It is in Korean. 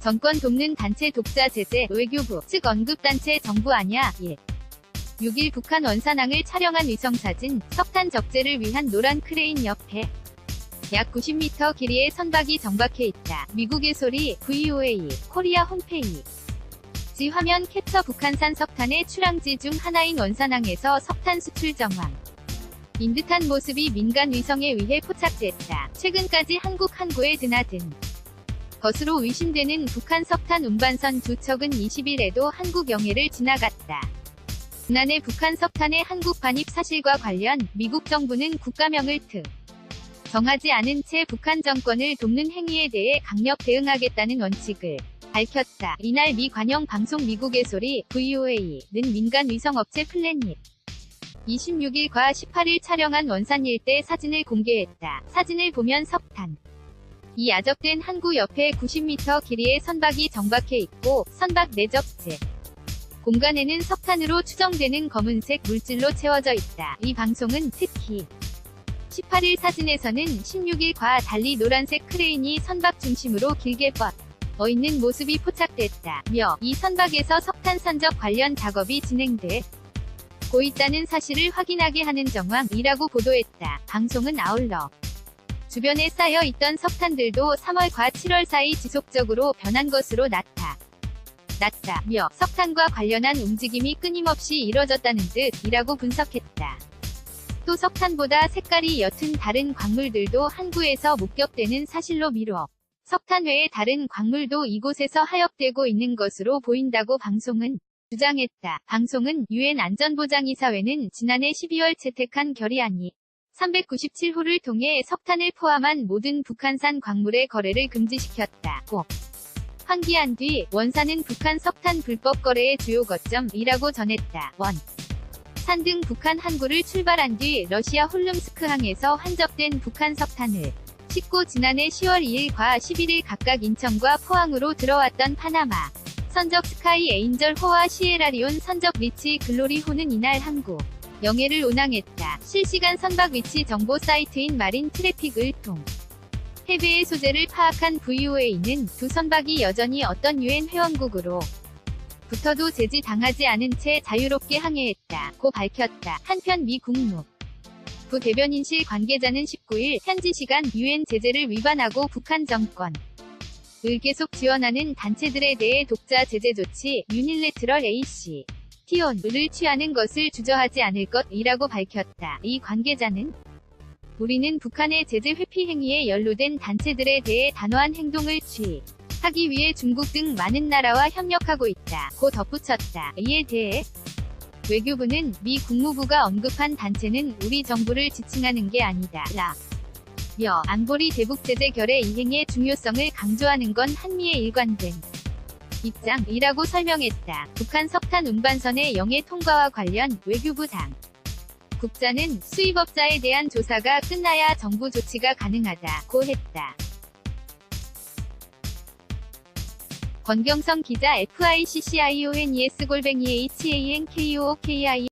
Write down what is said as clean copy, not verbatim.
정권 돕는 단체 독자 제재, 외교부 측 언급단체 정부 아냐. 1. 6일 북한 원산항을 촬영한 위성사진, 석탄 적재를 위한 노란 크레인 옆에 약 90m 길이의 선박이 정박해 있다. 미국의 소리, VOA, 코리아 홈페이지 화면 캡처. 북한산 석탄의 출항지 중 하나인 원산항에서 석탄 수출 정황 인 듯한 모습이 민간 위성에 의해 포착됐다. 최근까지 한국 항구에 드나든 것으로 의심되는 북한 석탄 운반선 두 척은 20일에도 한국 영해를 지나갔다. 지난해 북한 석탄의 한국 반입 사실과 관련 미국 정부는 국가명을 정하지 않은 채 북한 정권을 돕는 행위에 대해 강력 대응하겠다는 원칙을 밝혔다. 이날 미 관영 방송 미국의 소리, VOA는 민간 위성업체 플래닛 26일과 18일 촬영한 원산 일대 사진을 공개했다. 사진을 보면 석탄 이 야적된 항구 옆에 90m 길이의 선박이 정박해 있고 선박 내 적재 공간에는 석탄으로 추정되는 검은색 물질로 채워져 있다. 이 방송은 특히 18일 사진에서는 16일과 달리 노란색 크레인이 선박 중심으로 길게 뻗어 있는 모습이 포착됐다며 이 선박에서 석탄 선적 관련 작업이 진행되고 있다는 사실을 확인하게 하는 정황이라고 보도했다. 방송은 아울러 주변에 쌓여 있던 석탄들도 3월과 7월 사이 지속적으로 변한 것으로 나타났다며 석탄과 관련한 움직임이 끊임없이 이뤄졌다는 뜻이라고 분석했다. 또 석탄보다 색깔이 옅은 다른 광물들도 항구에서 목격되는 사실로 미뤄 석탄 외의 다른 광물도 이곳에서 하역되고 있는 것으로 보인다고 방송은 주장했다. 방송은 유엔 안전보장이사회는 지난해 12월 채택한 결의안이 397호를 통해 석탄을 포함한 모든 북한산 광물의 거래를 금지시켰다고 환기한 뒤 원산은 북한 석탄 불법 거래의 주요 거점이라고 전했다. 산 등 북한 항구를 출발한 뒤 러시아 홀름스크항에서 환적된 북한 석탄을 싣고 지난해 10월 2일과 11일 각각 인천과 포항으로 들어왔던 파나마 선적 스카이 에인절호와 시에라리온 선적 리치 글로리호는 이날 항구 영해를 운항했다. 실시간 선박 위치 정보 사이트인 마린 트래픽을 해배의 소재를 파악한 VOA는 두 선박이 여전히 어떤 유엔 회원국으로 붙어도 제지당하지 않은 채 자유롭게 항해했다고 밝혔다. 한편 미 국무부 대변인실 관계자는 19일 현지 시간 유엔 제재를 위반하고 북한 정권을 계속 지원하는 단체들에 대해 독자 제재 조치 유닐레트럴 ACTO를 취하는 것을 주저하지 않을 것이라고 밝혔다. 이 관계자는 우리는 북한의 제재 회피 행위에 연루된 단체들에 대해 단호한 행동을 하기 위해 중국 등 많은 나라와 협력하고 있다고 덧붙였다. 이에 대해 외교부는 미 국무부가 언급한 단체는 우리 정부를 지칭하는 게 아니다. 안보리 대북 제재 결의 이행의 중요성을 강조하는 건 한미의 일관된 입장이라고 설명했다. 북한 석탄 운반선의 영해 통과와 관련 외교부 국자는 수입업자에 대한 조사가 끝나야 정부 조치가 가능하다고 했다. 권경성 기자 FICCIONES-HANKOOKI